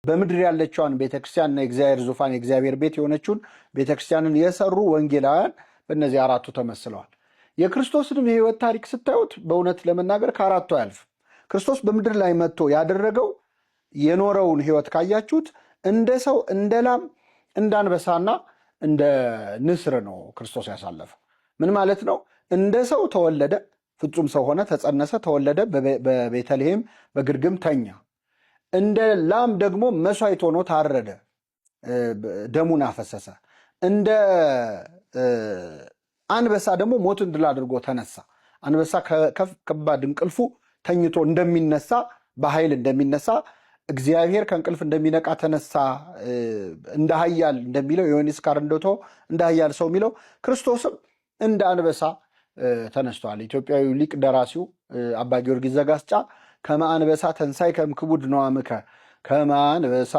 በምድር ያለችዋን ቤተክርስቲያንና የእግዚአብሔር ዙፋን የእግዚአብሔር ቤት የሆነችውን ቤተክርስቲያንን የሰሩ ወንጌላውያን በእነዚህ አራቱ ተመስለዋል። የክርስቶስንም የህይወት ታሪክ ስታዩት በእውነት ለመናገር ከአራቱ አያልፍም። ክርስቶስ በምድር ላይ መጥቶ ያደረገው የኖረውን ህይወት ካያችሁት እንደ ሰው፣ እንደ ላም፣ እንደ አንበሳና እንደ ንስር ነው ክርስቶስ ያሳለፈው። ምን ማለት ነው? እንደ ሰው ተወለደ፣ ፍጹም ሰው ሆነ፣ ተጸነሰ፣ ተወለደ፣ በቤተልሔም በግርግም ተኛ። እንደ ላም ደግሞ መስዋዕት ሆኖ ታረደ፣ ደሙን አፈሰሰ። እንደ አንበሳ ደግሞ ሞትን ድል አድርጎ ተነሳ። አንበሳ ከባድ እንቅልፉ ተኝቶ እንደሚነሳ በኃይል እንደሚነሳ እግዚአብሔር ከእንቅልፍ እንደሚነቃ ተነሳ። እንደ ኃያል እንደሚለው ዮሐንስ ካርንዶቶ እንደ ኃያል ሰው የሚለው ክርስቶስም እንደ አንበሳ ተነስቷል። ኢትዮጵያዊ ሊቅ ደራሲው አባ ጊዮርጊስ ዘጋስጫ ከመ አንበሳ ተንሳይ ከምክቡድ ነዋምከ ከመ አንበሳ